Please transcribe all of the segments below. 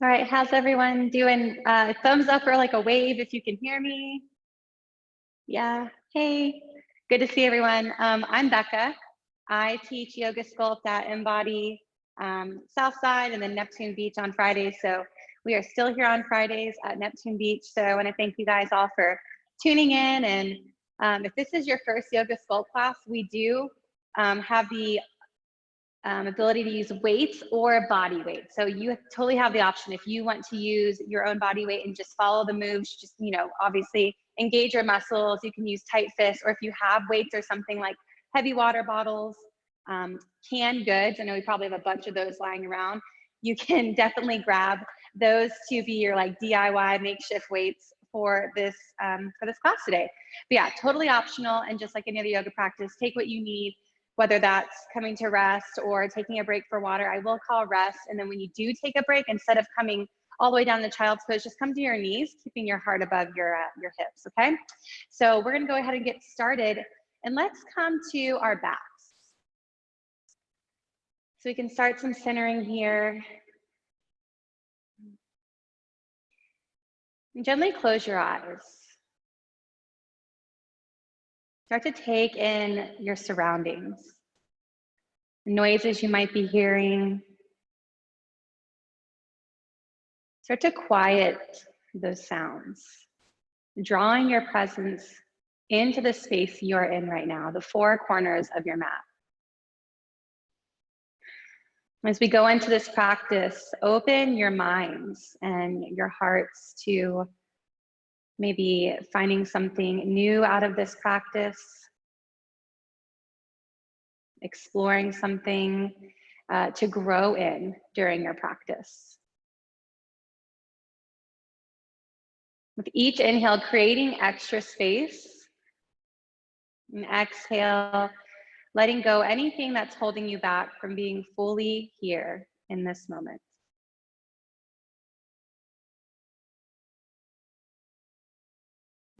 All right, how's everyone doing? Thumbs up or like a wave if you can hear me. Yeah, hey, good to see everyone. I'm Bekah. I teach yoga sculpt at Mbody Southside and then Neptune Beach on Fridays. So we are still here on Fridays at Neptune Beach. So I want to thank you guys all for tuning in. And if this is your first yoga sculpt class, we do have the ability to use weights or body weight. So you totally have the option if you want to use your own body weight and just follow the moves, just, obviously engage your muscles. You can use tight fists, or if you have weights or something like heavy water bottles, canned goods. I know we probably have a bunch of those lying around. You can definitely grab those to be your like DIY makeshift weights for this class today. But yeah, totally optional. And just like any other yoga practice, take what you need, whether that's coming to rest or taking a break for water. I will call rest. And then when you do take a break, instead of coming all the way down the child's pose, just come to your knees, keeping your heart above your hips, okay? So we're gonna go ahead and get started. And let's come to our backs. So we can start some centering here. And gently close your eyes. Start to take in your surroundings. The noises you might be hearing. Start to quiet those sounds, drawing your presence into the space you're in right now, the four corners of your mat. As we go into this practice, open your minds and your hearts to maybe finding something new out of this practice, exploring something to grow in during your practice. With each inhale, creating extra space, and exhale, letting go anything that's holding you back from being fully here in this moment.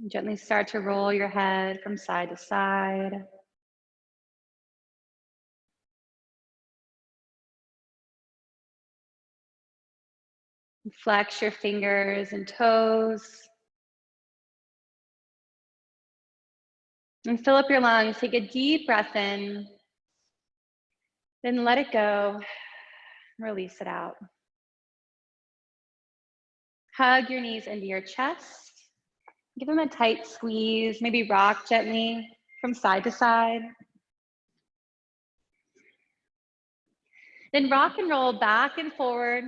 Gently start to roll your head from side to side. Flex your fingers and toes. And fill up your lungs. Take a deep breath in. Then let it go. Release it out. Hug your knees into your chest. Give them a tight squeeze. Maybe rock gently from side to side. Then rock and roll back and forward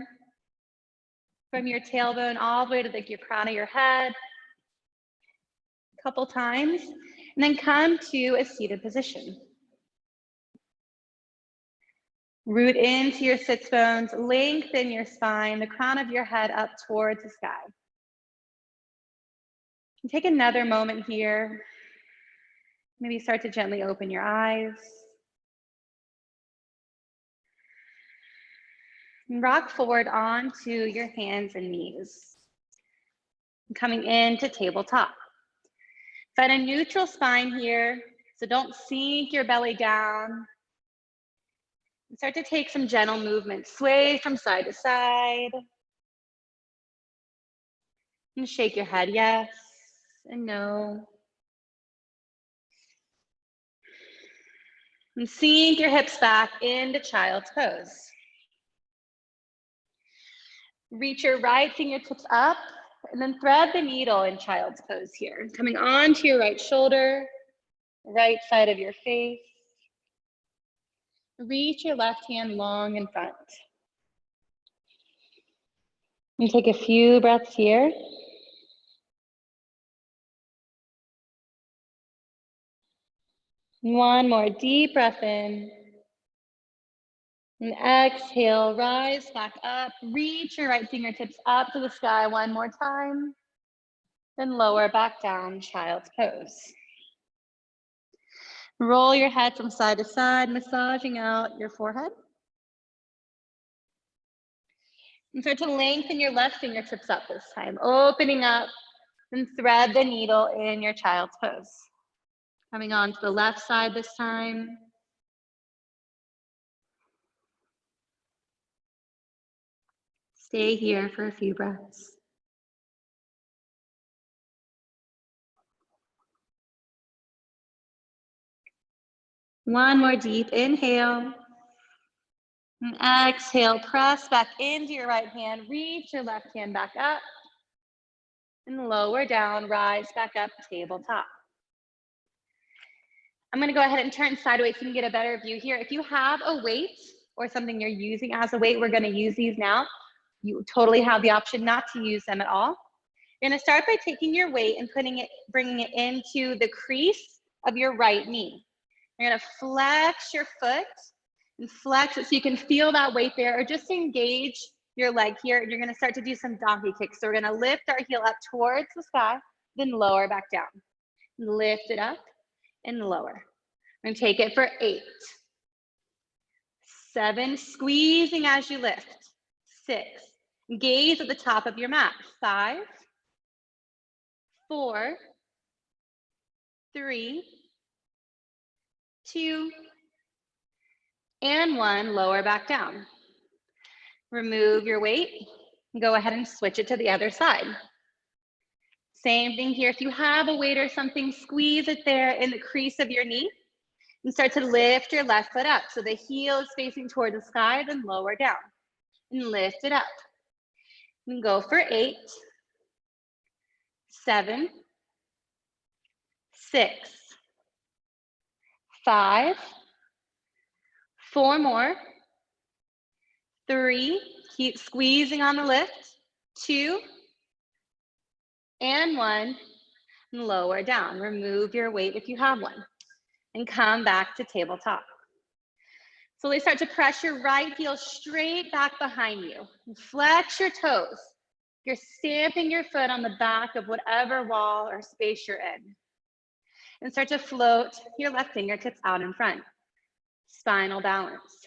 from your tailbone all the way to your crown of your head. A couple times. And then come to a seated position. Root into your sits bones, lengthen your spine, the crown of your head up towards the sky. And take another moment here. Maybe start to gently open your eyes. And rock forward onto your hands and knees. Coming into tabletop. Find a neutral spine here, so don't sink your belly down. And start to take some gentle movement. Sway from side to side. And shake your head yes and no. And sink your hips back into child's pose. Reach your right fingertips up and then thread the needle in child's pose here. Coming onto your right shoulder, right side of your face. Reach your left hand long in front. And take a few breaths here. One more deep breath in. And exhale, rise back up. Reach your right fingertips up to the sky one more time. Then lower back down, child's pose. Roll your head from side to side, massaging out your forehead. And start to lengthen your left fingertips up this time, opening up and thread the needle in your child's pose. Coming on to the left side this time. Stay here for a few breaths. One more deep inhale. And exhale, press back into your right hand, reach your left hand back up. And lower down, rise back up, tabletop. I'm gonna go ahead and turn sideways so you can get a better view here. If you have a weight or something you're using as a weight, we're gonna use these now. You totally have the option not to use them at all. You're gonna start by taking your weight and bringing it into the crease of your right knee. You're gonna flex your foot and flex it so you can feel that weight there, or just engage your leg here. You're gonna start to do some donkey kicks. So we're gonna lift our heel up towards the sky, then lower back down. Lift it up and lower. And take it for 8, 7, squeezing as you lift. 6, gaze at the top of your mat. 5, 4, 3, 2, and 1, lower back down. Remove your weight, go ahead and switch it to the other side. Same thing here, if you have a weight or something, squeeze it there in the crease of your knee and start to lift your left foot up. So the heel is facing toward the sky, then lower down and lift it up. And go for 8, 7, 6, 5, 4 more, 3, keep squeezing on the lift, 2, and 1, and lower down. Remove your weight if you have one, and come back to tabletop. Slowly start to press your right heel straight back behind you. And flex your toes. You're stamping your foot on the back of whatever wall or space you're in. And start to float your left fingertips out in front. Spinal balance.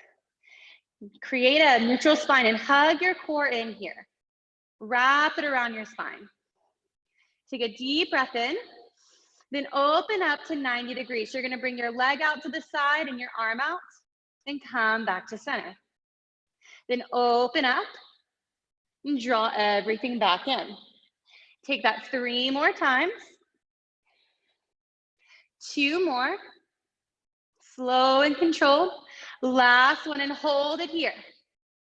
Create a neutral spine and hug your core in here. Wrap it around your spine. Take a deep breath in, then open up to 90 degrees. So you're gonna bring your leg out to the side and your arm out, and come back to center. Then open up and draw everything back in. Take that 3 more times. 2 more. Slow and controlled. Last one, and hold it here.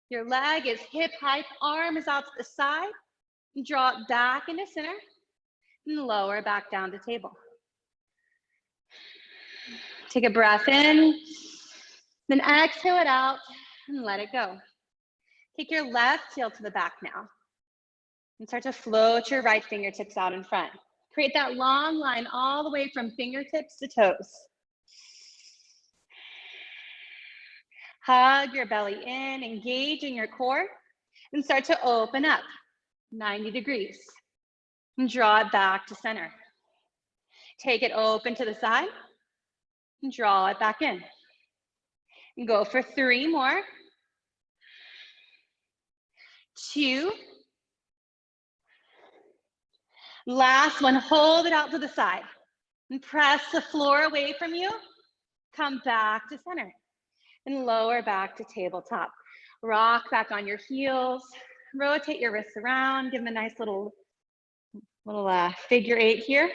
Your leg is hip height, arm is out to the side. Draw it back into center and lower back down to table. Take a breath in, then exhale it out and let it go. Take your left heel to the back now and start to float your right fingertips out in front. Create that long line all the way from fingertips to toes. Hug your belly in, engage in your core, and start to open up 90 degrees. And draw it back to center. Take it open to the side and draw it back in. And go for 3 more. 2. Last one, hold it out to the side and press the floor away from you. Come back to center and lower back to tabletop. Rock back on your heels, rotate your wrists around, give them a nice little figure 8 here.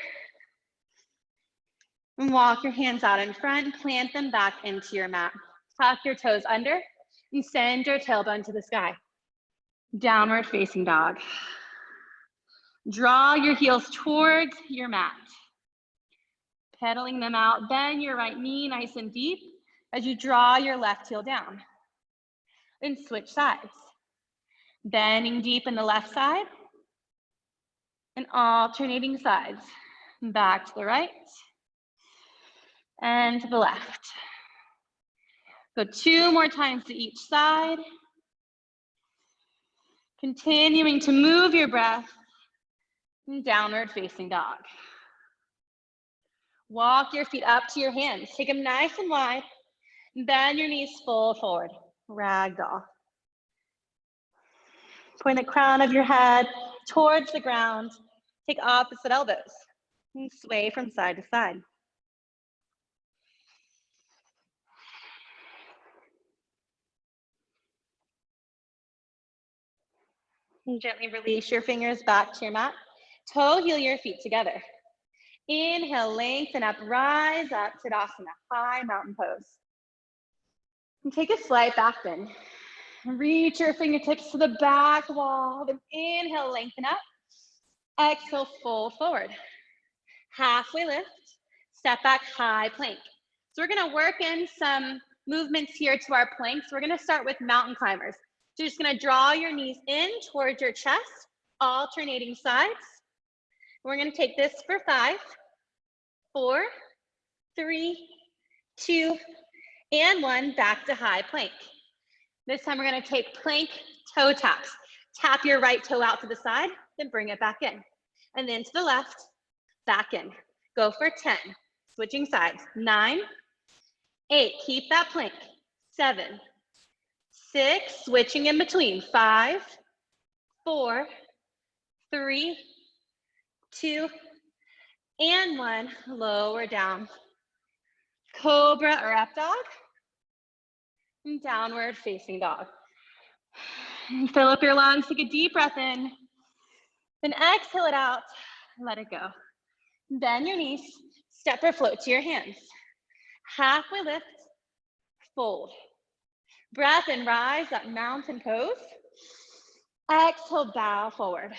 And walk your hands out in front and plant them back into your mat. Tuck your toes under and send your tailbone to the sky. Downward facing dog. Draw your heels towards your mat. Pedaling them out, bend your right knee nice and deep as you draw your left heel down. Then switch sides. Bending deep in the left side and alternating sides. Back to the right and to the left. Go 2 more times to each side. Continuing to move your breath in downward facing dog. Walk your feet up to your hands. Take them nice and wide. Bend your knees full forward. Ragdoll. Point the crown of your head towards the ground. Take opposite elbows and sway from side to side. And gently release your fingers back to your mat. Toe heel your feet together. Inhale, lengthen up, rise up, Tadasana, high mountain pose. And take a slight back bend. Reach your fingertips to the back wall. Then inhale, lengthen up. Exhale, fold forward. Halfway lift, step back, high plank. So we're gonna work in some movements here to our planks. We're gonna start with mountain climbers. So you're just gonna draw your knees in towards your chest, alternating sides. We're gonna take this for 5, 4, 3, 2, and 1, back to high plank. This time we're gonna take plank toe taps. Tap your right toe out to the side, then bring it back in. And then to the left, back in. Go for 10, switching sides. 9, 8, keep that plank. 7, 6, switching in between. 5, 4, 3, 2, and 1, lower down. Cobra or up dog, and downward facing dog. And fill up your lungs, take a deep breath in, then exhale it out, let it go. Bend your knees, step or float to your hands. Halfway lift, fold. Breath in, rise up, mountain pose. Exhale, bow forward.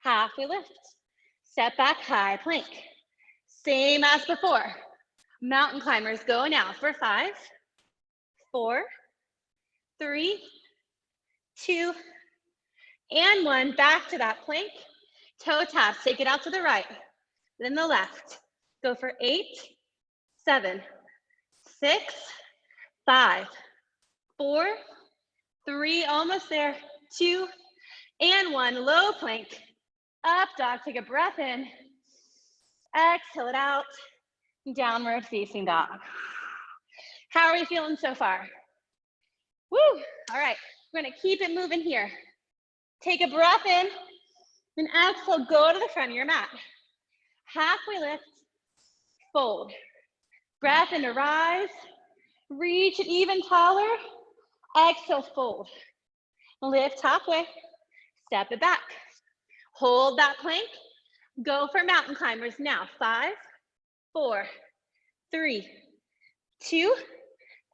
Halfway lift, step back, high plank. Same as before. Mountain climbers go now for 5, 4, 3, 2, and 1. Back to that plank. Toe taps, take it out to the right, then the left. Go for 8, 7, 6, 5, 4, 3, almost there, 2, and 1. Low plank, up dog, take a breath in. Exhale it out, downward facing dog. How are we feeling so far? Woo, all right, we're gonna keep it moving here. Take a breath in, then exhale, go to the front of your mat. Halfway lift, fold. Breath in to rise, reach it even taller. Exhale, fold. Lift halfway, step it back. Hold that plank. Go for mountain climbers now. 5, 4, 3, 2,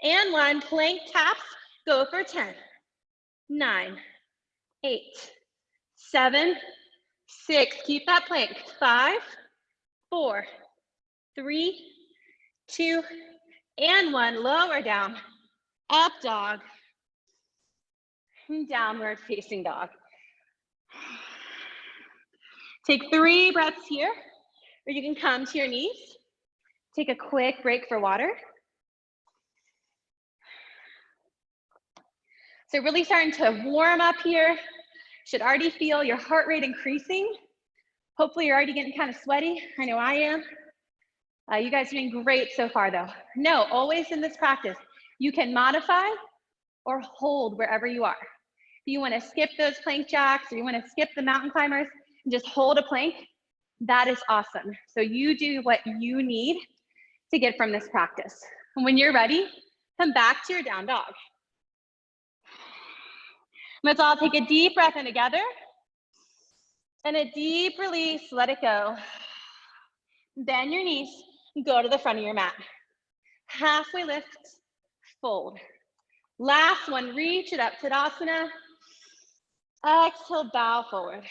and 1. Plank taps. Go for 10, 9, 8, 7, 6. Keep that plank. 5, 4, 3, 2, and 1. Lower down. Up dog. Downward facing dog. Take 3 breaths here, or you can come to your knees. Take a quick break for water. So really starting to warm up here. Should already feel your heart rate increasing. Hopefully you're already getting kind of sweaty. I know I am. You guys are doing great so far though. No, always in this practice, you can modify or hold wherever you are. If you want to skip those plank jacks or you want to skip the mountain climbers and just hold a plank, that is awesome. So you do what you need to get from this practice. And when you're ready, come back to your down dog. Let's all take a deep breath in together and a deep release, let it go. Bend your knees, go to the front of your mat. Halfway lift, fold. Last one, reach it up, Tadasana. Exhale, bow forward.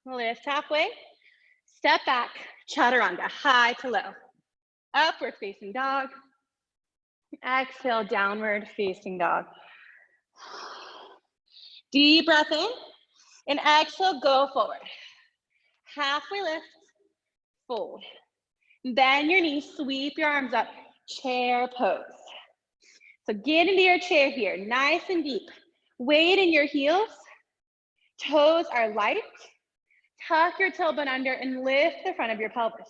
Lift halfway, step back, Chaturanga, high to low. Upward facing dog. Exhale, downward facing dog. Deep breath in, and exhale, go forward. Halfway lift, fold. Bend your knees, sweep your arms up, chair pose. So get into your chair here, nice and deep. Weight in your heels, toes are light. Tuck your tailbone under and lift the front of your pelvis.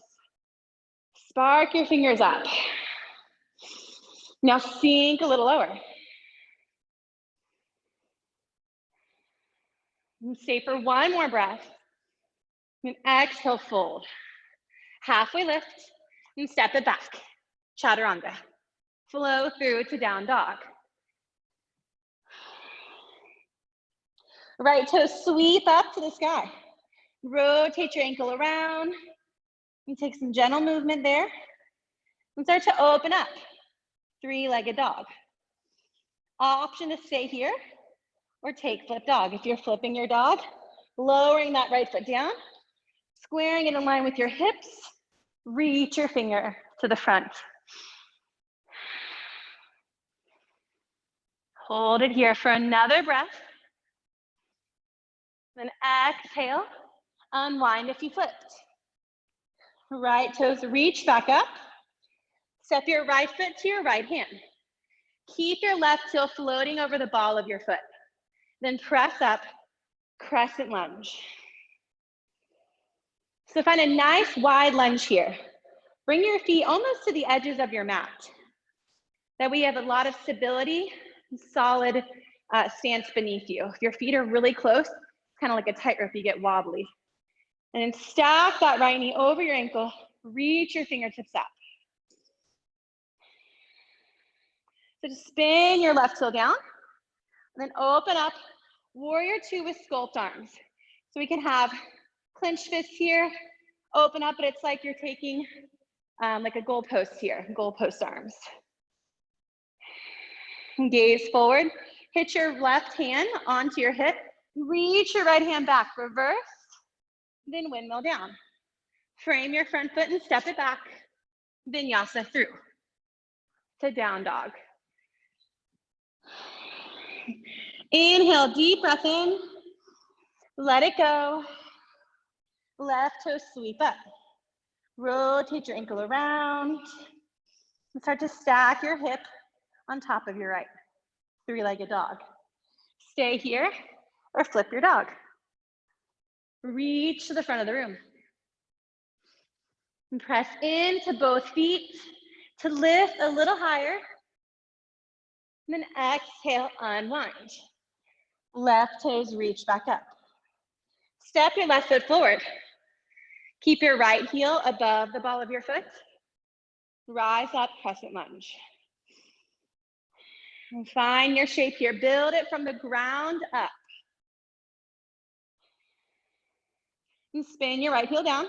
Spark your fingers up. Now sink a little lower. And stay for one more breath. And exhale, fold. Halfway lift and step it back. Chaturanga. Flow through to down dog. Right toe sweep up to the sky. Rotate your ankle around. You take some gentle movement there. And start to open up. Three-legged dog. Option to stay here or take flip dog. If you're flipping your dog, lowering that right foot down, squaring it in line with your hips, reach your finger to the front. Hold it here for another breath. Then exhale, unwind if you flipped. Right toes reach back up. Step your right foot to your right hand. Keep your left heel floating over the ball of your foot. Then press up, crescent lunge. So find a nice wide lunge here. Bring your feet almost to the edges of your mat. That way you have a lot of stability, solid stance beneath you. If your feet are really close, it's kind of like a tightrope, you get wobbly. And then stack that right knee over your ankle, reach your fingertips up. So just spin your left heel down, and then open up, warrior two with sculpt arms. So we can have clenched fists here, open up, but it's like you're taking like a goalpost here, goalpost arms. Gaze forward, hit your left hand onto your hip, reach your right hand back, reverse, then windmill down. Frame your front foot and step it back, vinyasa through to down dog. Inhale, deep breath in, let it go. Left toe sweep up. Rotate your ankle around and start to stack your hip on top of your right. Three-legged dog. Stay here or flip your dog. Reach to the front of the room. And press into both feet to lift a little higher. And then exhale, unwind. Left toes reach back up. Step your left foot forward. Keep your right heel above the ball of your foot. Rise up, crescent lunge. And find your shape here. Build it from the ground up. And spin your right heel down.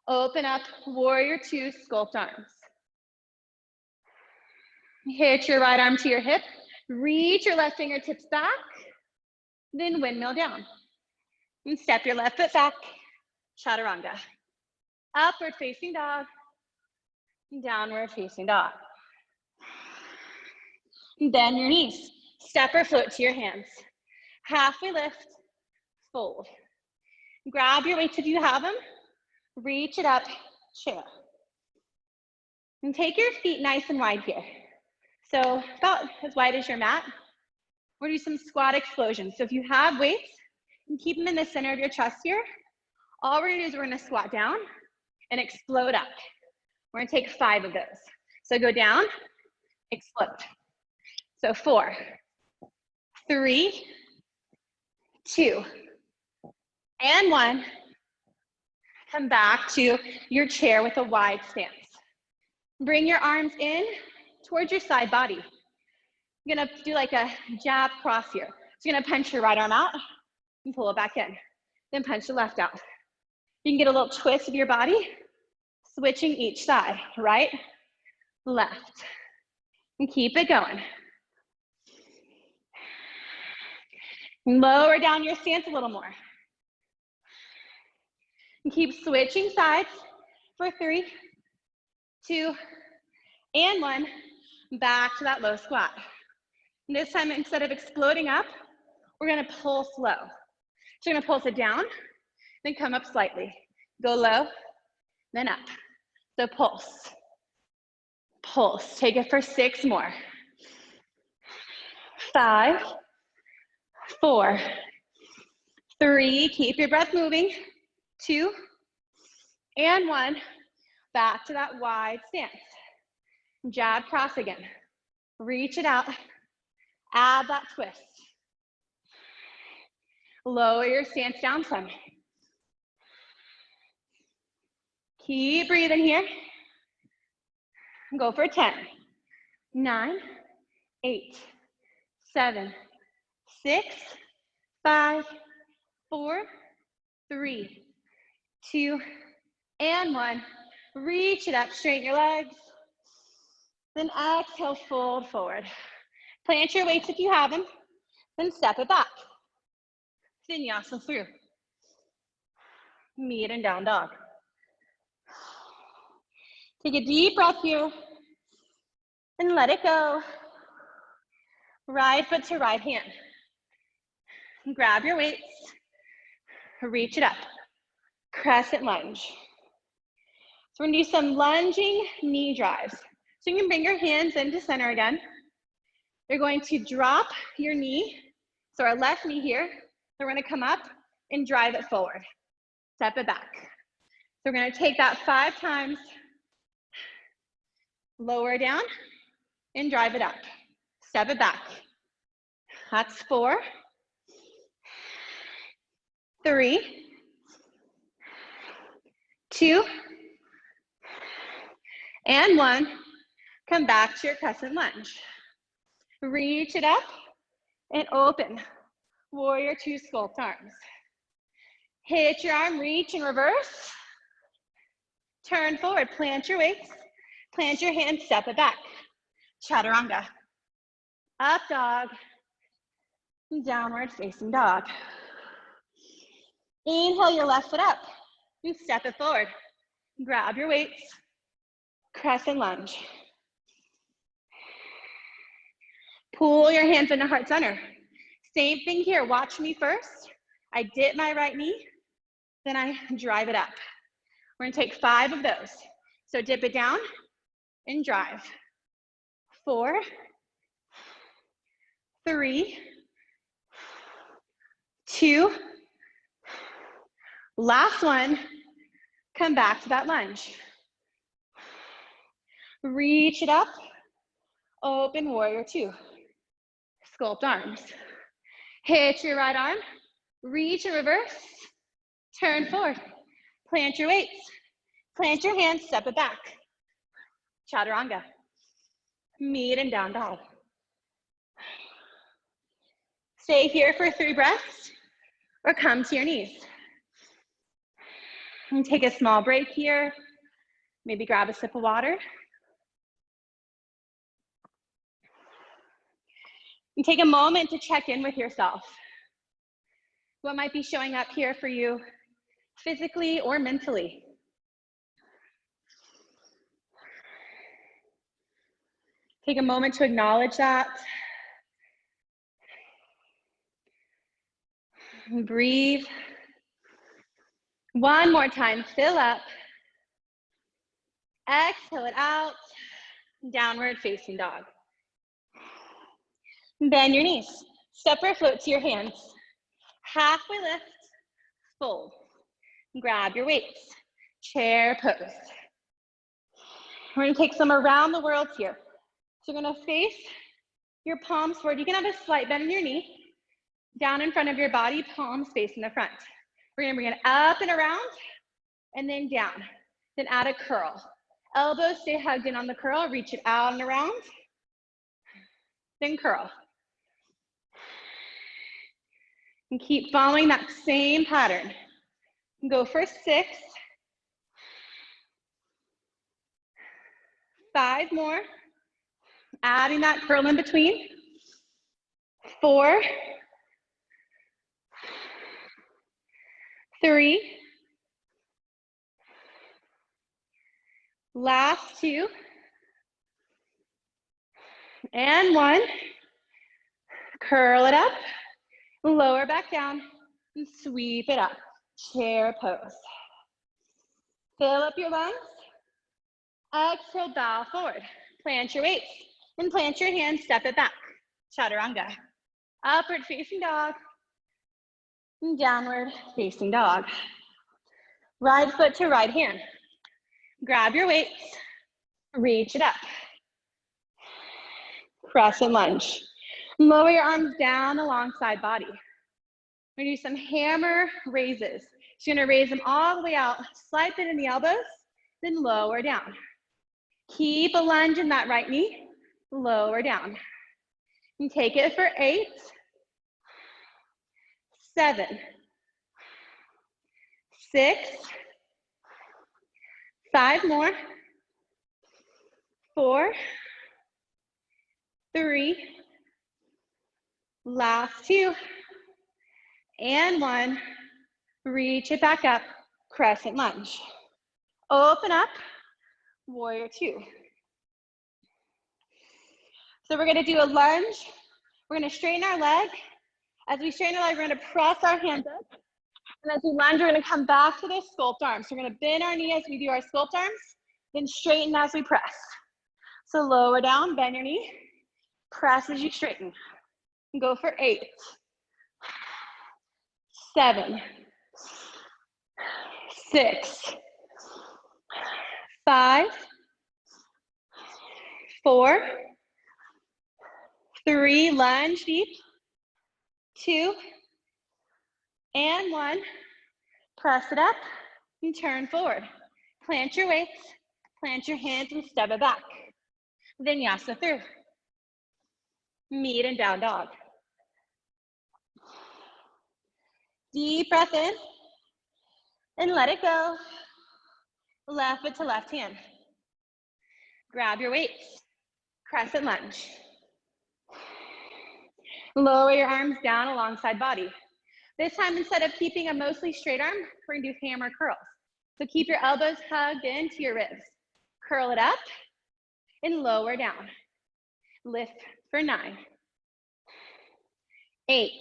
Open up, warrior two, sculpt arms. Hit your right arm to your hip. Reach your left fingertips back. Then windmill down. And step your left foot back. Chaturanga. Upward facing dog. Downward facing dog. Bend your knees. Step or float to your hands. Halfway lift, fold. Grab your weights if you have them. Reach it up, chair. And take your feet nice and wide here. So about as wide as your mat. We're gonna do some squat explosions. So if you have weights, you can keep them in the center of your chest here. All we're gonna do is we're gonna squat down and explode up. We're gonna take 5 of those. So go down, explode. So 4, 3, 2, and 1. Come back to your chair with a wide stance. Bring your arms in towards your side body. You're gonna do like a jab cross here. So you're gonna punch your right arm out and pull it back in. Then punch the left out. You can get a little twist of your body, switching each side, right, left. And keep it going. Lower down your stance a little more. And keep switching sides for 3, 2, and 1. Back to that low squat. And this time, instead of exploding up, we're gonna pulse low. So you're gonna pulse it down, then come up slightly. Go low, then up. So pulse, pulse. Take it for 6 more. 5, 4, 3, keep your breath moving. 2, and 1. Back to that wide stance. Jab cross again. Reach it out. Add that twist. Lower your stance down some. Keep breathing here. Go for 10, 9, 8, 7, 6, 5, 4, 3, 2, and 1. Reach it up, straighten your legs. Then exhale, fold forward. Plant your weights if you have them, then step it back. Vinyasa through. Meet and down dog. Take a deep breath here and let it go. Right foot to right hand. Grab your weights, reach it up. Crescent lunge. So we're gonna do some lunging knee drives. So you can bring your hands into center again. You're going to drop your knee, so our left knee here. So we're gonna come up and drive it forward. Step it back. So we're gonna take that 5 times. Lower down and drive it up. Step it back. That's 4, 3, 2, and 1. Come back to your crescent lunge. Reach it up and open. Warrior 2, sculpt arms. Hit your arm, reach and reverse. Turn forward, plant your weights. Plant your hands, step it back. Chaturanga. Up dog. Downward facing dog. Inhale your left foot up. You step it forward. Grab your weights. Crescent lunge. Pull your hands into heart center. Same thing here, watch me first. I dip my right knee, then I drive it up. We're gonna take 5 of those. So dip it down and drive. 4, 3, 2, last one. Come back to that lunge. Reach it up, open warrior 2. Sculpt arms. Hit your right arm, reach and reverse, turn forward. Plant your weights, plant your hands, step it back. Chaturanga. Meet and down dog. Stay here for 3 breaths or come to your knees. And take a small break here. Maybe grab a sip of water. And take a moment to check in with yourself. What might be showing up here for you physically or mentally? Take a moment to acknowledge that. And breathe. One more time, fill up. Exhale it out. Downward facing dog. Bend your knees. Step or float to your hands. Halfway lift, fold. Grab your weights. Chair pose. We're gonna take some around the world here. So you're gonna face your palms forward. You can have a slight bend in your knee. Down in front of your body, palms facing the front. We're gonna bring it up and around, and then down. Then add a curl. Elbows stay hugged in on the curl, reach it out and around. Then curl. And keep following that same pattern. Go for 6. 5 more. Adding that curl in between. 4. 3. Last 2. And 1. Curl it up. Lower back down and sweep it up. Chair pose. Fill up your lungs. Exhale, bow forward. Plant your weights and plant your hands, step it back. Chaturanga. Upward facing dog. And downward facing dog. Right foot to right hand. Grab your weights. Reach it up. Crescent lunge. Lower your arms down alongside body. We're gonna do some hammer raises. So you're gonna raise them all the way out, slight bend in the elbows, then lower down. Keep a lunge in that right knee, lower down. And take it for 8, 7, 6, 5 more, 4, 3, last 2, and 1. Reach it back up, crescent lunge. Open up, warrior 2. So we're gonna do a lunge. We're gonna straighten our leg. As we straighten our leg, we're gonna press our hands up. And as we lunge, we're gonna come back to this sculpt arms. So we're gonna bend our knee as we do our sculpt arms, then straighten as we press. So lower down, bend your knee, press as you straighten. Go for 8, 7, 6, 5, 4, 3, lunge deep, 2, and 1. Press it up and turn forward. Plant your weights, plant your hands and step it back. Vinyasa through. Meet and down dog. Deep breath in and let it go. Left foot to left hand. Grab your weights, crescent lunge. Lower your arms down alongside body. This time, instead of keeping a mostly straight arm, we're gonna do hammer curls. So keep your elbows hugged into your ribs. Curl it up and lower down. Lift for 9, 8,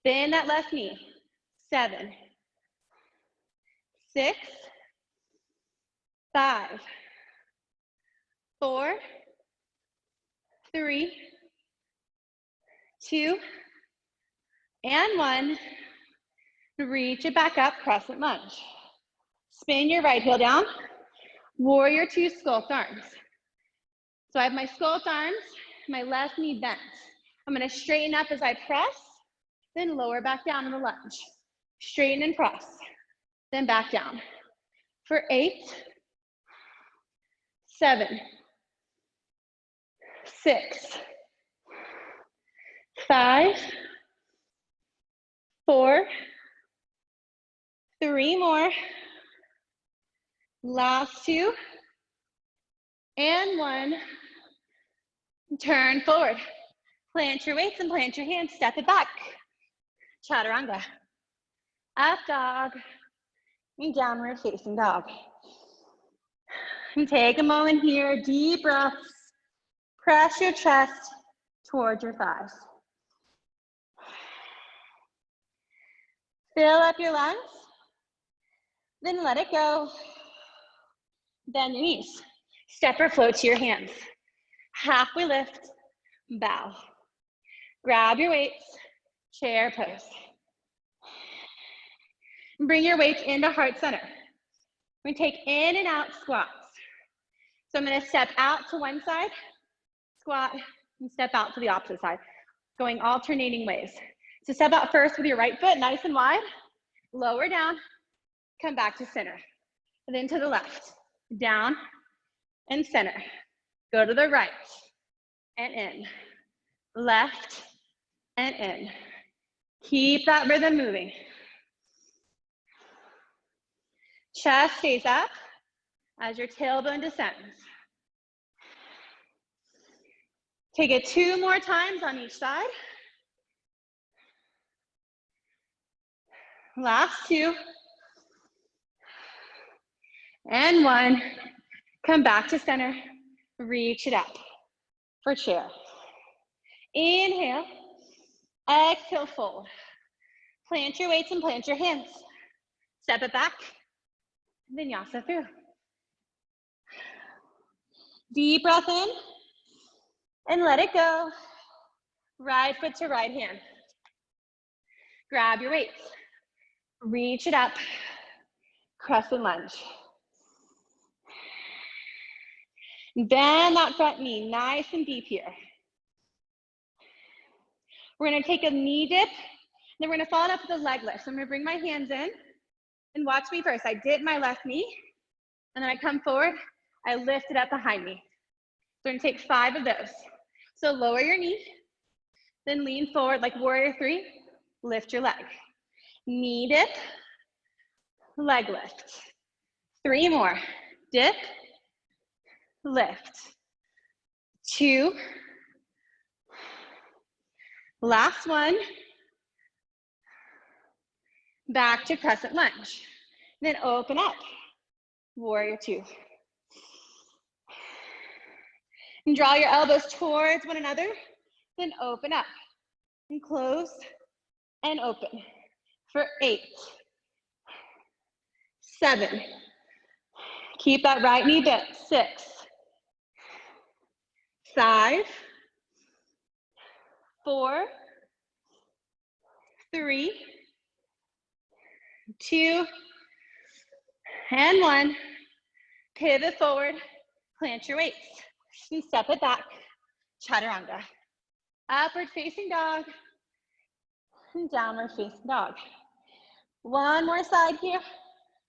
bend that left knee, 7, 6, 5, 4, 3, 2, and 1. Reach it back up, crescent lunge. Spin your right heel down, warrior 2 sculpt arms. So I have my sculpt arms, my left knee bent. I'm gonna straighten up as I press, then lower back down in the lunge. Straighten and press, then back down. For 8, 7, 6, 5, 4, 3 more, last 2, and 1. Turn forward. Plant your weights and plant your hands, step it back. Chaturanga. Up dog, and downward facing dog. And take a moment here, deep breaths. Press your chest towards your thighs. Fill up your lungs, then let it go. Bend your knees. Step or float to your hands. Halfway lift, bow. Grab your weights, chair pose. Bring your weights into heart center. We're gonna take in and out squats. So I'm gonna step out to one side, squat, and step out to the opposite side, going alternating ways. So step out first with your right foot, nice and wide, lower down, come back to center. And then to the left, down and center. Go to the right and in, left and in. Keep that rhythm moving. Chest stays up as your tailbone descends. Take it 2 more times on each side. Last 2. And 1. Come back to center. Reach it up for chair. Inhale. Exhale, fold. Plant your weights and plant your hands. Step it back. Vinyasa through. Deep breath in and let it go. Right foot to right hand. Grab your weights. Reach it up. Crescent lunge. Bend that front knee nice and deep here. We're gonna take a knee dip, then we're gonna follow it up with a leg lift. So I'm gonna bring my hands in and watch me first. I dip my left knee, and then I come forward, I lift it up behind me. So we're gonna take 5 of those. So lower your knee, then lean forward like warrior 3, lift your leg. Knee dip, leg lift. 3 more. Dip, lift. 2. Last one. Back to crescent lunge. Then open up. Warrior 2. And draw your elbows towards one another. Then open up and close and open for 8, 7. Keep that right knee bent. 6, 5, 4, 3, 2, and 1. Pivot forward, plant your weights, and step it back. Chaturanga. Upward facing dog, and downward facing dog. One more side here.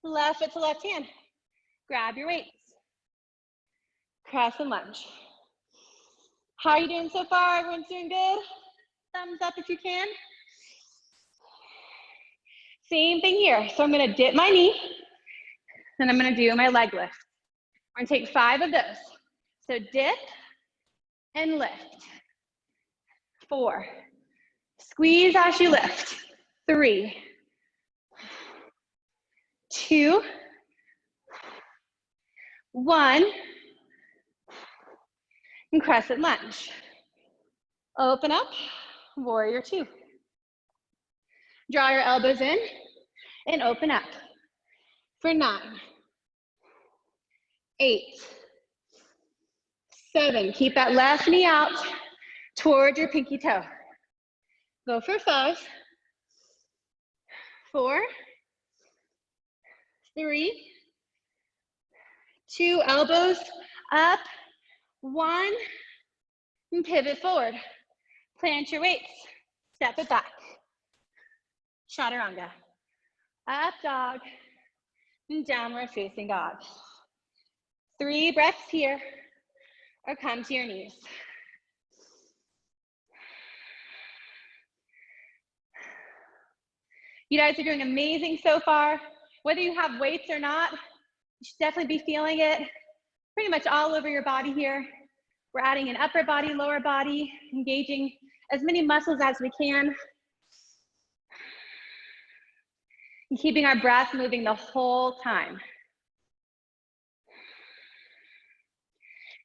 Left foot to left hand. Grab your weights. Crescent lunge. How are you doing so far? Everyone's doing good? Thumbs up if you can. Same thing here. So I'm gonna dip my knee, and I'm gonna do my leg lift. We're gonna take 5 of those. So dip and lift. 4. Squeeze as you lift. 3, 2, 1. And crescent lunge. Open up, warrior 2. Draw your elbows in and open up for 9, 8, 7. Keep that left knee out towards your pinky toe. Go for 5, 4, 3, 2. Elbows up, 1, and pivot forward. Plant your weights, step it back. Chaturanga. Up dog, and downward facing dog. 3 breaths here, or come to your knees. You guys are doing amazing so far. Whether you have weights or not, you should definitely be feeling it pretty much all over your body here. We're adding an upper body, lower body, engaging as many muscles as we can. And keeping our breath moving the whole time.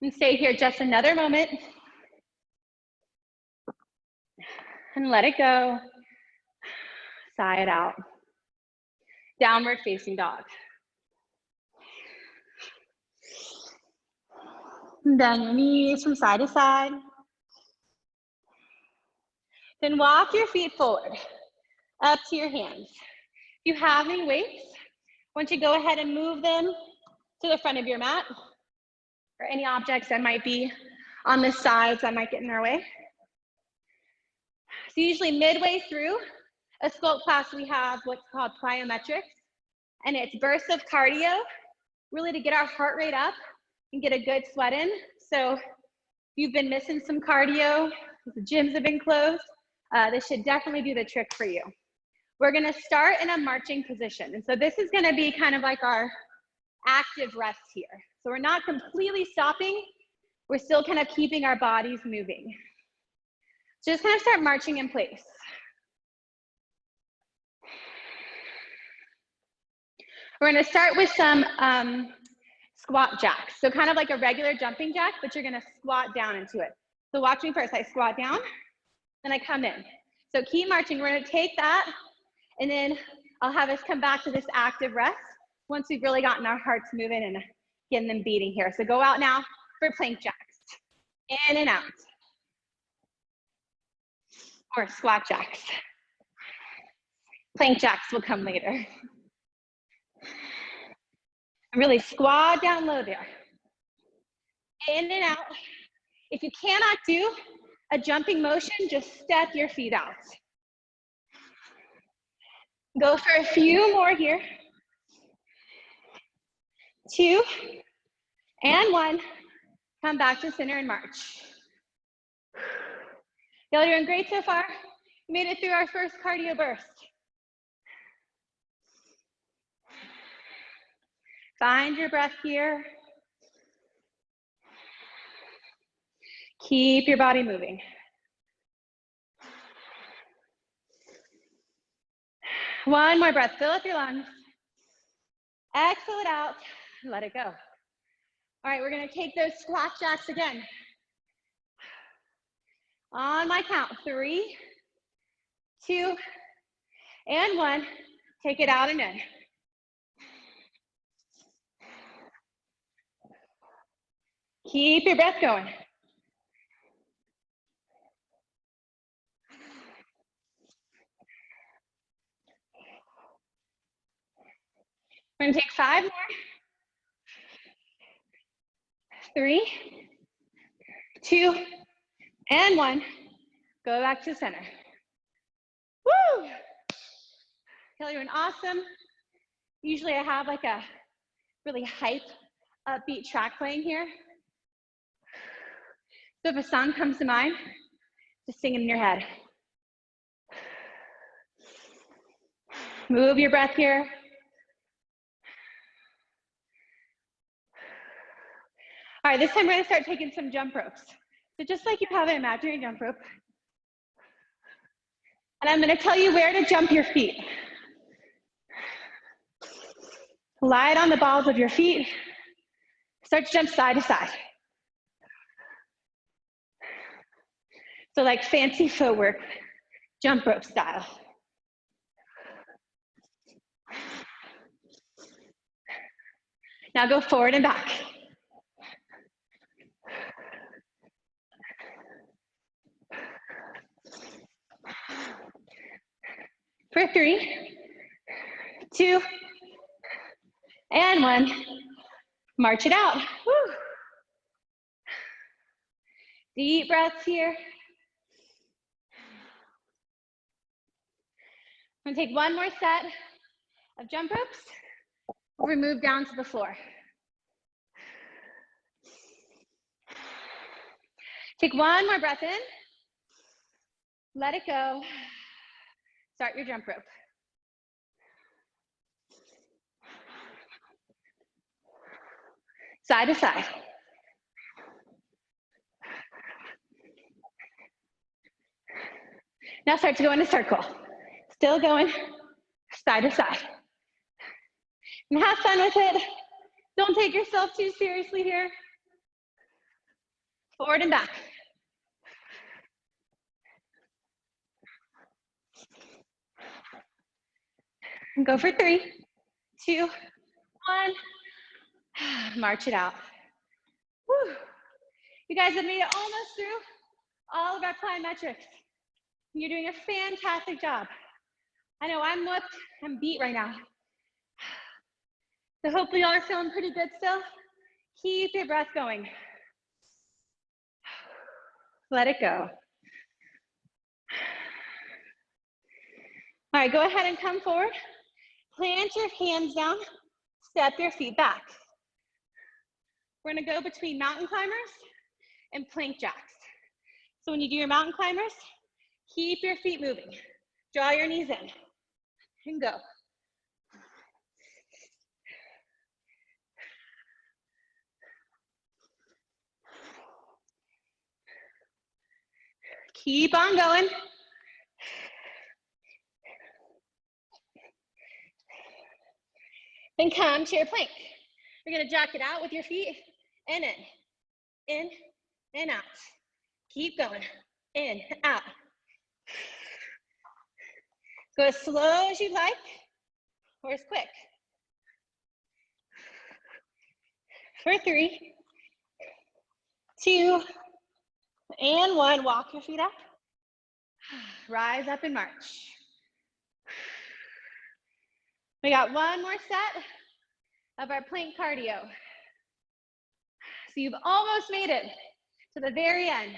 And stay here just another moment. And let it go. Sigh it out. Downward facing dog. And bend your knees from side to side. Then walk your feet forward, up to your hands. If you have any weights, I want you to go ahead and move them to the front of your mat, or any objects that might be on the sides that might get in our way. So usually midway through a sculpt class, we have what's called plyometrics, and it's bursts of cardio, really to get our heart rate up and get a good sweat in. So if you've been missing some cardio, the gyms have been closed, this should definitely do the trick for you. We're gonna start in a marching position. And so this is gonna be kind of like our active rest here. So we're not completely stopping, we're still kind of keeping our bodies moving. So just kind of start marching in place. We're gonna start with some squat jacks. So kind of like a regular jumping jack, but you're gonna squat down into it. So watch me first. I squat down, then I come in. So keep marching. We're gonna take that, and then I'll have us come back to this active rest once we've really gotten our hearts moving and getting them beating here. So go out now for plank jacks. In and out. Or squat jacks. Plank jacks will come later. Really squat down low there. In and out. If you cannot do a jumping motion, just step your feet out. Go for a few more here. 2 and 1. Come back to center and march. Y'all are doing great so far. We made it through our first cardio burst. Find your breath here. Keep your body moving. One more breath, fill up your lungs. Exhale it out, let it go. All right, we're gonna take those squat jacks again. On my count, 3, 2, and 1. Take it out and in. Keep your breath going. We're gonna take 5 more. 3, 2, and 1. Go back to center. Woo! Kelly, you're doing awesome. Usually I have like a really hype, upbeat track playing here. So if a song comes to mind, just sing it in your head. Move your breath here. All right, this time we're gonna start taking some jump ropes. So just like you have an imaginary jump rope, and I'm gonna tell you where to jump your feet. Lie it on the balls of your feet. Start to jump side to side. So like fancy footwork, jump rope style. Now go forward and back. For 3, 2, and 1. March it out. Woo. Deep breaths here. I'm gonna take one more set of jump ropes before we move down to the floor. Take one more breath in. Let it go. Start your jump rope. Side to side. Now start to go in a circle. Still going side to side. And have fun with it. Don't take yourself too seriously here. Forward and back. And go for 3, 2, 1. March it out. Woo. You guys have made it almost through all of our plyometrics. You're doing a fantastic job. I know I'm whooped, I'm beat right now. So hopefully y'all are feeling pretty good still. Keep your breath going. Let it go. All right, go ahead and come forward. Plant your hands down, step your feet back. We're gonna go between mountain climbers and plank jacks. So when you do your mountain climbers, keep your feet moving. Draw your knees in and go. Keep on going. Then come to your plank. You're gonna jack it out with your feet and in and out. Keep going, in, out. Go as slow as you like or as quick. For 3, 2, and 1, walk your feet up. Rise up and march. We got one more set of our plank cardio. So you've almost made it to the very end.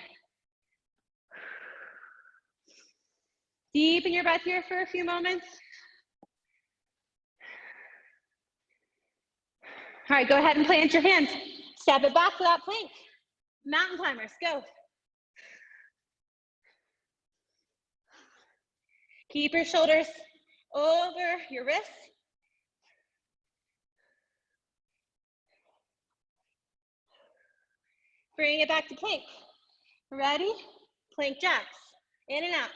Deepen your breath here for a few moments. All right, go ahead and plant your hands. Step it back to that plank. Mountain climbers, go. Keep your shoulders over your wrists. Bring it back to plank. Ready? Plank jacks. In and out.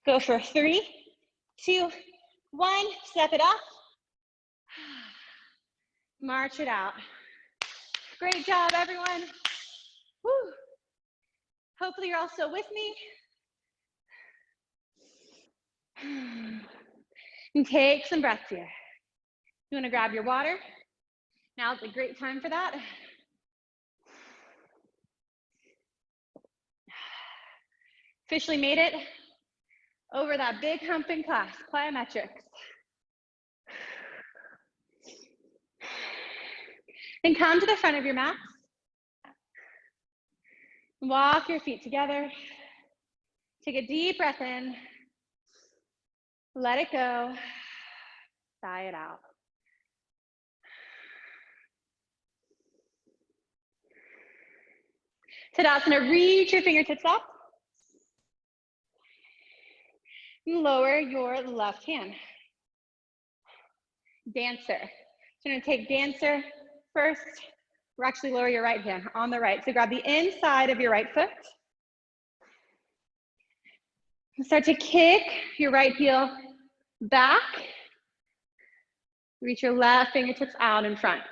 Go for 3, 2, 1. Step it up. March it out. Great job, everyone. Woo. Hopefully you're all still with me. And take some breaths here. You want to grab your water? Now's a great time for that. Officially made it over that big hump in class, plyometrics. Then come to the front of your mat. Walk your feet together. Take a deep breath in. Let it go. Sigh it out. Tadasana, reach your fingertips up. And lower your left hand. Dancer. So you're gonna take dancer first. We're actually lower your right hand on the right. So grab the inside of your right foot. Start to kick your right heel back. Reach your left fingertips out in front.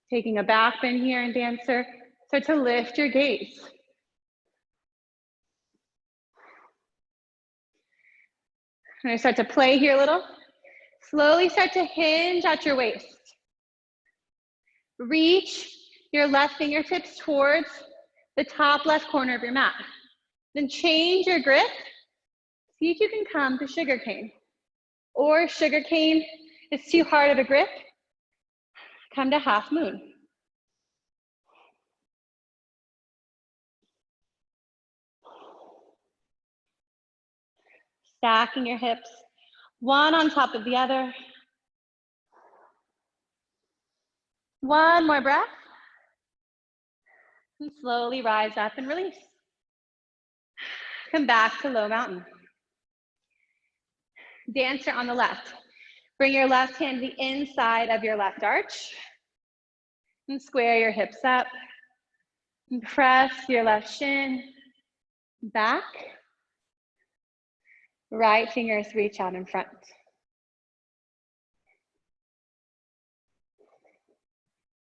Taking a back bend here in dancer. Start to lift your gaze. I'm gonna start to play here a little. Slowly start to hinge at your waist. Reach your left fingertips towards the top left corner of your mat. Then change your grip. See if you can come to sugar cane. Or sugar cane is too hard of a grip. Come to half moon. Stacking your hips, one on top of the other. One more breath. And slowly rise up and release. Come back to low mountain. Dancer on the left. Bring your left hand to the inside of your left arch. And square your hips up. And press your left shin back. Right fingers reach out in front.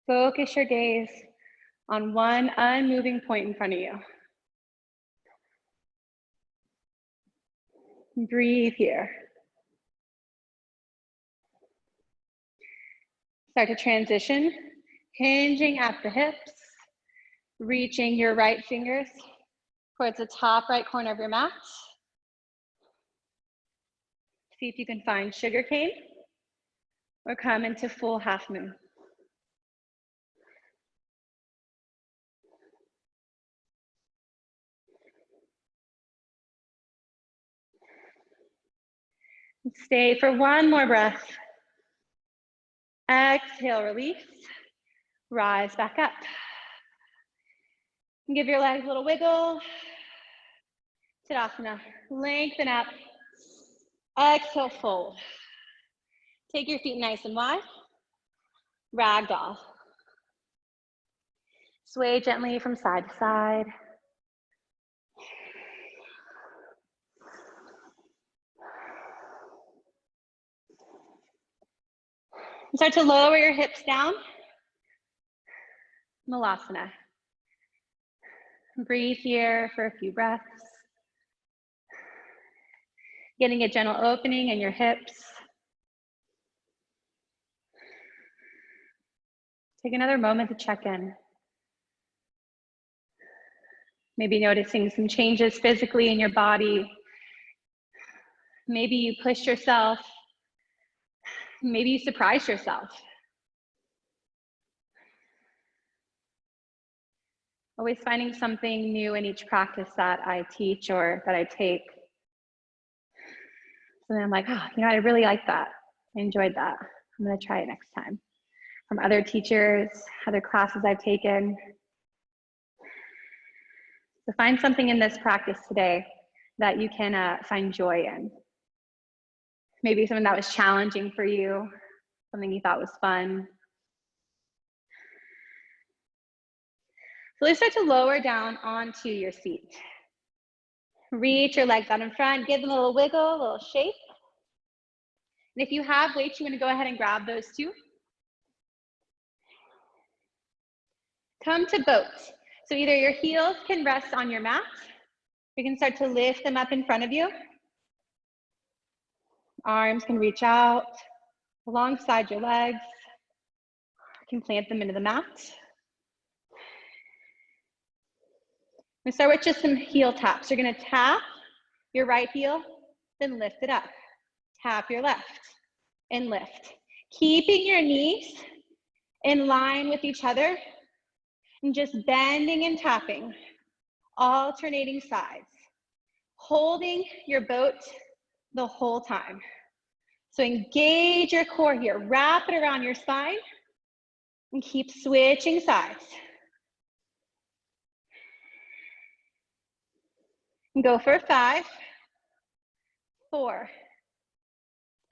Focus your gaze on one unmoving point in front of you. Breathe here. Start to transition, hinging at the hips, reaching your right fingers towards the top right corner of your mat. See if you can find sugar cane or come into full half moon. Stay for one more breath. Exhale, release. Rise back up. And give your legs a little wiggle. Tadasana, lengthen up. Exhale, fold. Take your feet nice and wide. Ragdoll. Sway gently from side to side. Start to lower your hips down. Malasana. Breathe here for a few breaths. Getting a gentle opening in your hips. Take another moment to check in. Maybe noticing some changes physically in your body. Maybe you pushed yourself. Maybe you surprised yourself. Always finding something new in each practice that I teach or that I take. So then I'm like, oh, you know, I really like that. I enjoyed that. I'm gonna try it next time. From other teachers, other classes I've taken. So find something in this practice today that you can find joy in. Maybe something that was challenging for you, something you thought was fun. So let's start to lower down onto your seat. Reach your legs out in front, give them a little wiggle, a little shake. And if you have weights, you want to go ahead and grab those too. Come to boat. So either your heels can rest on your mat, you can start to lift them up in front of you. Arms can reach out alongside your legs. You can plant them into the mat. We start with just some heel taps. You're gonna tap your right heel, then lift it up. Tap your left and lift. Keeping your knees in line with each other and just bending and tapping, alternating sides. Holding your boat the whole time. So engage your core here, wrap it around your spine and keep switching sides. And go for 5, 4,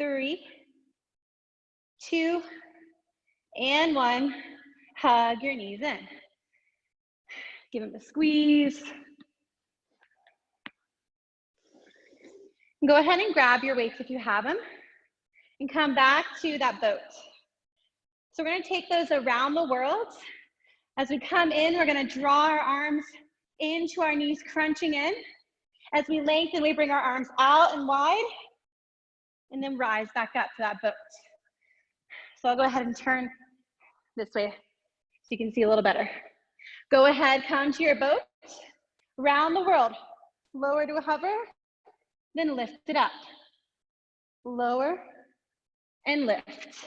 3, 2, and 1. Hug your knees in. Give them a squeeze. Go ahead and grab your weights if you have them and come back to that boat. So we're gonna take those around the world. As we come in, we're gonna draw our arms into our knees, crunching in. As we lengthen, we bring our arms out and wide and then rise back up to that boat. So I'll go ahead and turn this way so you can see a little better. Go ahead, come to your boat, round the world. Lower to a hover, then lift it up. Lower and lift.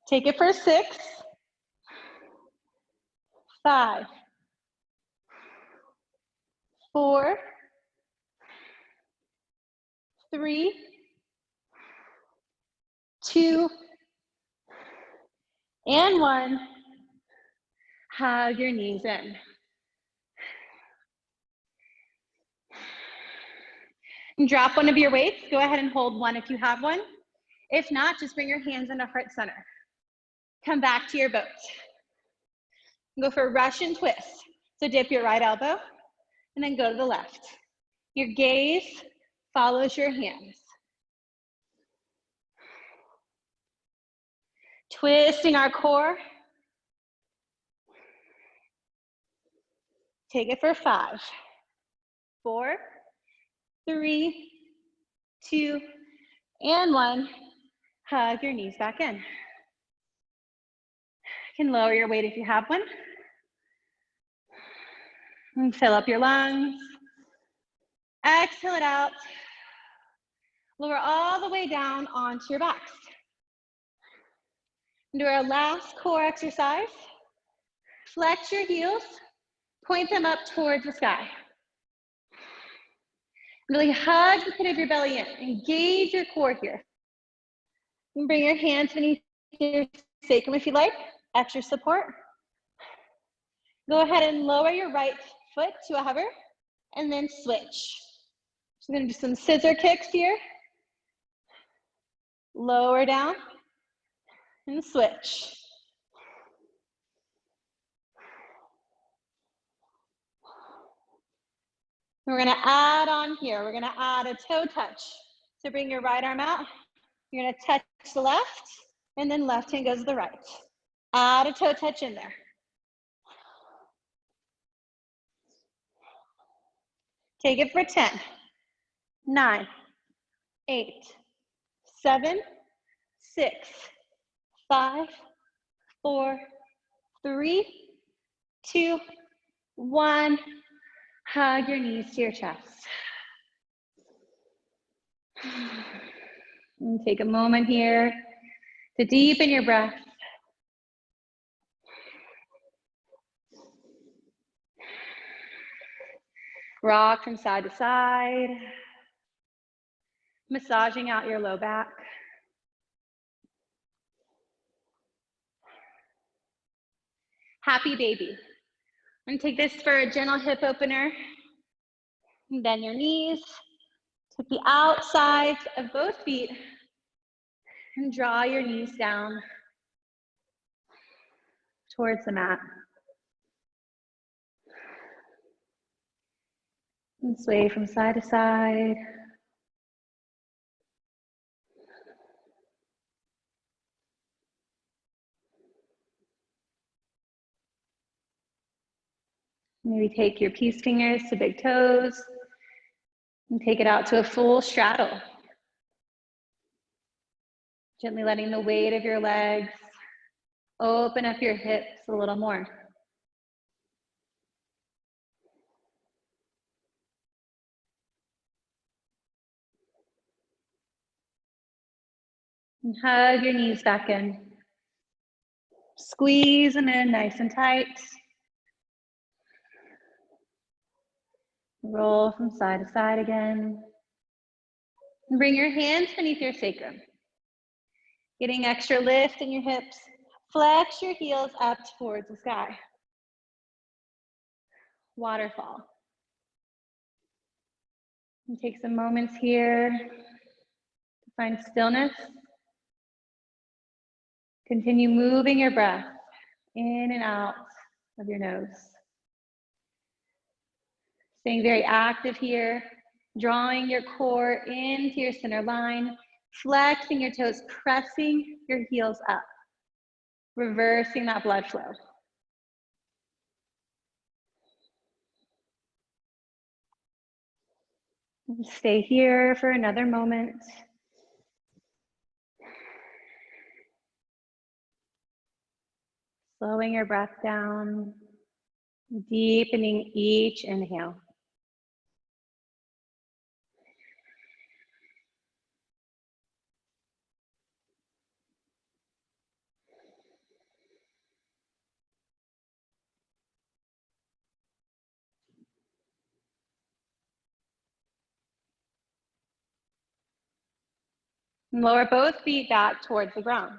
Take it for 6, 5, 4, 3, 2, and 1. Hug your knees in. And drop one of your weights. Go ahead and hold one if you have one. If not, just bring your hands into heart center. Come back to your boat. Go for a Russian twist. So dip your right elbow and then go to the left. Your gaze follows your hands. Twisting our core. Take it for 5, 4, 3, 2, and 1. Hug your knees back in. You can lower your weight if you have one. And fill up your lungs. Exhale it out. Lower all the way down onto your backs. Do our last core exercise. Flex your heels, point them up towards the sky. Really hug the pit of your belly in. Engage your core here. You can bring your hands beneath your sacrum if you like. Extra support. Go ahead and lower your right foot to a hover and then switch. So we're going to do some scissor kicks here. Lower down and switch. We're going to add on here. We're going to add a toe touch. So bring your right arm out. You're going to touch the left, and then left hand goes to the right. Add a toe touch in there. Take it for 10, 9, 8, 7, 6, 5, 4, 3, 2, 1. Hug your knees to your chest. And take a moment here to deepen your breath. Rock from side to side, massaging out your low back. happy baby. And take this for a gentle hip opener. And bend your knees to the outsides of both feet and draw your knees down towards the mat. And sway from side to side. Maybe take your peace fingers to big toes and take it out to a full straddle. Gently letting the weight of your legs open up your hips a little more. And hug your knees back in. Squeeze them in nice and tight. Roll from side to side again. And bring your hands beneath your sacrum. Getting extra lift in your hips. Flex your heels up towards the sky. Waterfall. And take some moments here to find stillness. Continue moving your breath in and out of your nose. Staying very active here, drawing your core into your center line, flexing your toes, pressing your heels up, reversing that blood flow. Stay here for another moment. Slowing your breath down, deepening each inhale. Lower both feet back towards the ground.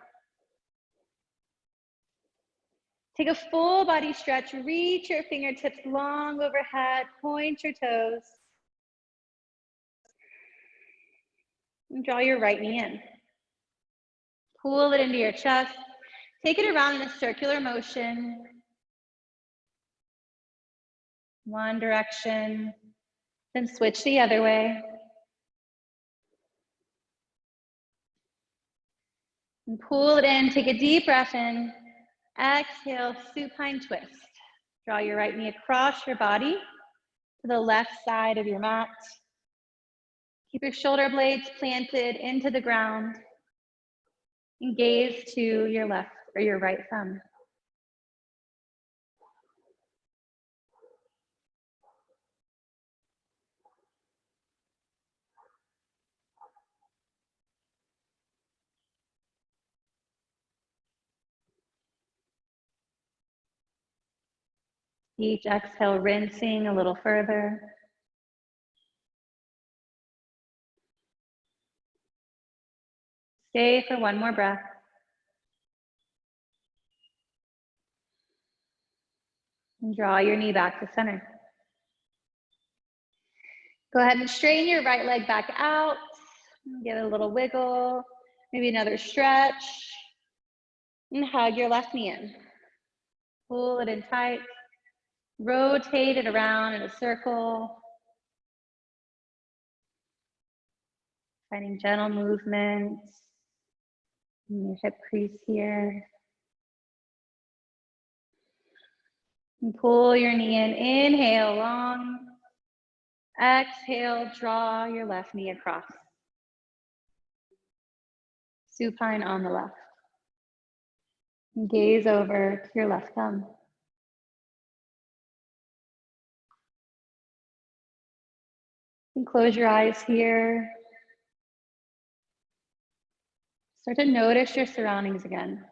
Take a full body stretch, reach your fingertips long overhead, point your toes. And draw your right knee in. Pull it into your chest. Take it around in a circular motion. One direction, then switch the other way. And pull it in, take a deep breath in. Exhale, supine twist. Draw your right knee across your body to the left side of your mat. Keep your shoulder blades planted into the ground and gaze to your left or your right thumb. Each exhale, rinsing a little further. Stay for one more breath. And draw your knee back to center. Go ahead and straighten your right leg back out. Give it a little wiggle, maybe another stretch. And hug your left knee in. Pull it in tight. Rotate it around in a circle. Finding gentle movements in your hip crease here. And pull your knee in. Inhale, long. Exhale, draw your left knee across. Supine on the left. And gaze over to your left thumb. And close your eyes here. Start to notice your surroundings again.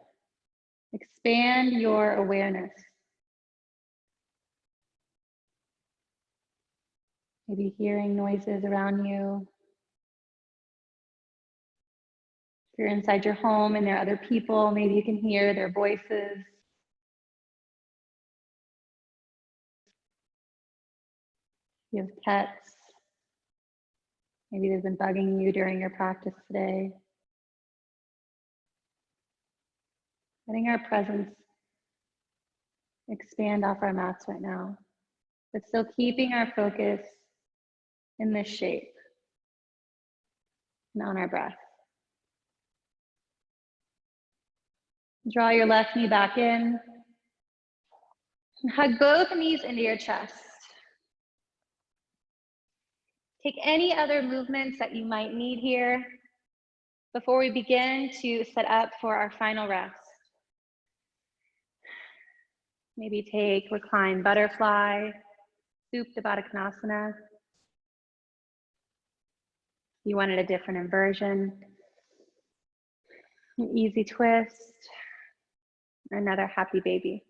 Expand your awareness. Maybe hearing noises around you. If you're inside your home and there are other people, maybe you can hear their voices. You have pets. Maybe they've been bugging you during your practice today. Letting our presence expand off our mats right now, but still keeping our focus in this shape and on our breath. Draw your left knee back in and hug both knees into your chest. Take any other movements that you might need here before we begin to set up for our final rest. Maybe take reclined butterfly, Supta Baddha Konasana. If you wanted a different inversion, an easy twist, or another happy baby.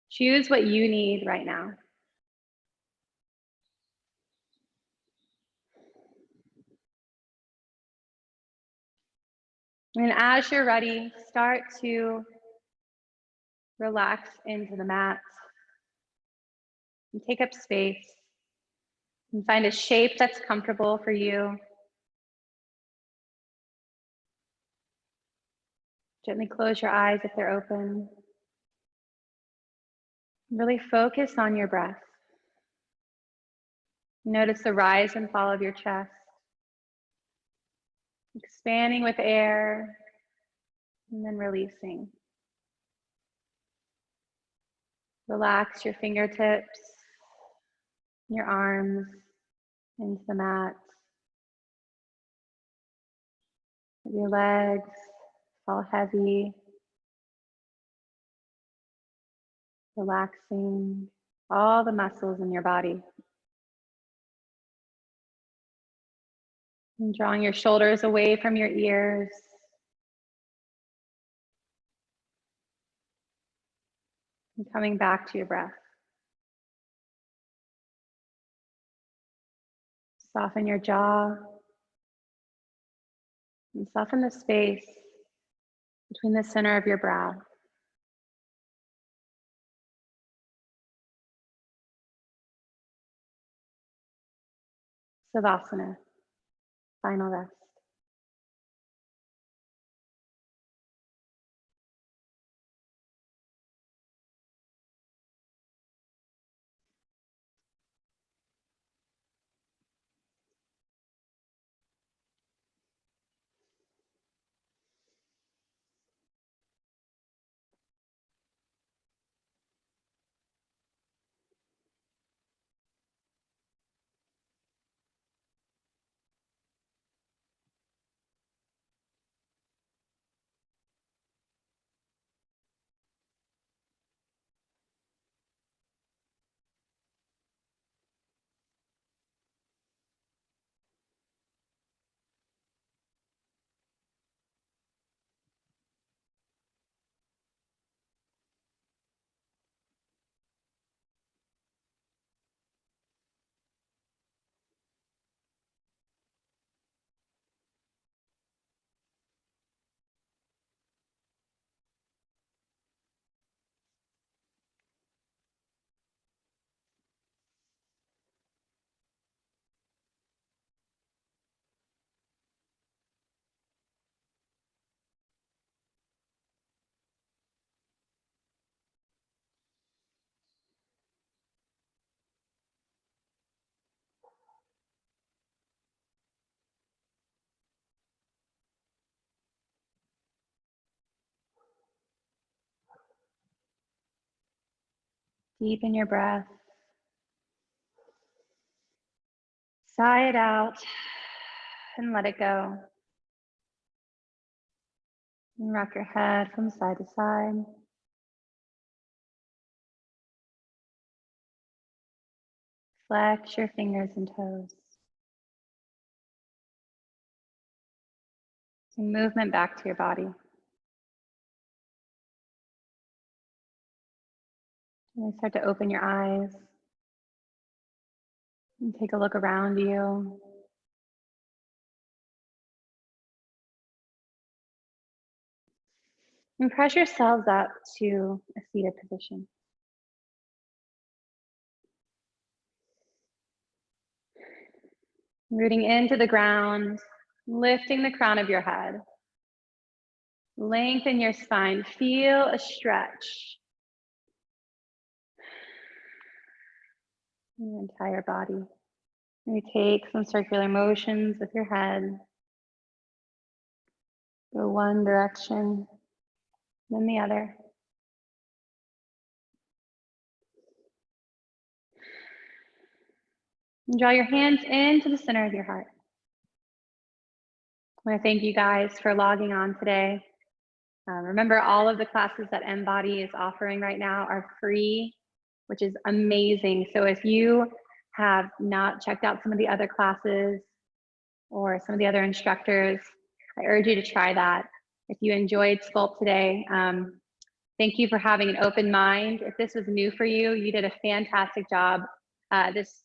Choose what you need right now. And as you're ready, start to relax into the mat and take up space and find a shape that's comfortable for you. Gently close your eyes if they're open. Really focus on your breath. Notice the rise and fall of your chest, expanding with air and then releasing. Relax your fingertips, your arms into the mat. Your legs fall heavy, relaxing all the muscles in your body. And drawing your shoulders away from your ears. And coming back to your breath. Soften your jaw. And soften the space between the center of your brow. Savasana, final rest. Deepen your breath. Sigh it out and let it go. And rock your head from side to side. Flex your fingers and toes. And movement back to your body. And start to open your eyes. And take a look around you. And press yourselves up to a seated position. Rooting into the ground, lifting the crown of your head. Lengthen your spine, feel a stretch. Your entire body. You take some circular motions with your head. Go one direction, then the other. And draw your hands into the center of your heart. I want to thank you guys for logging on today. Remember, all of the classes that Mbody is offering right now are free, which is amazing. So if you have not checked out some of the other classes or some of the other instructors, I urge you to try that. If you enjoyed Sculpt today, thank you for having an open mind. If this was new for you, you did a fantastic job. This,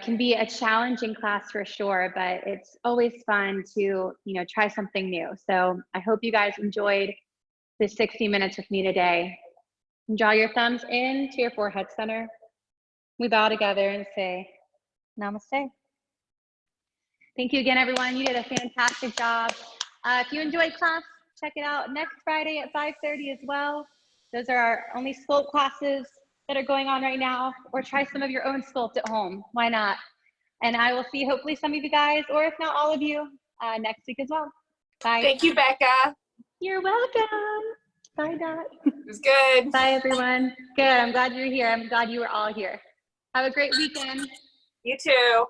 can be a challenging class for sure, but it's always fun to, try something new. So I hope you guys enjoyed this 60 minutes with me today. And draw your thumbs into your forehead center. We bow together and say, namaste. Thank you again, everyone. You did a fantastic job. If you enjoyed class, check it out next Friday at 5:30 as well. Those are our only Sculpt classes that are going on right now, or try some of your own Sculpt at home. Why not? And I will see hopefully some of you guys, or if not all of you, next week as well. Bye. Thank you, Bekah. You're welcome. Bye, Dot. It was good. Bye, everyone. Good. I'm glad you're here. I'm glad you were all here. Have a great weekend. You too.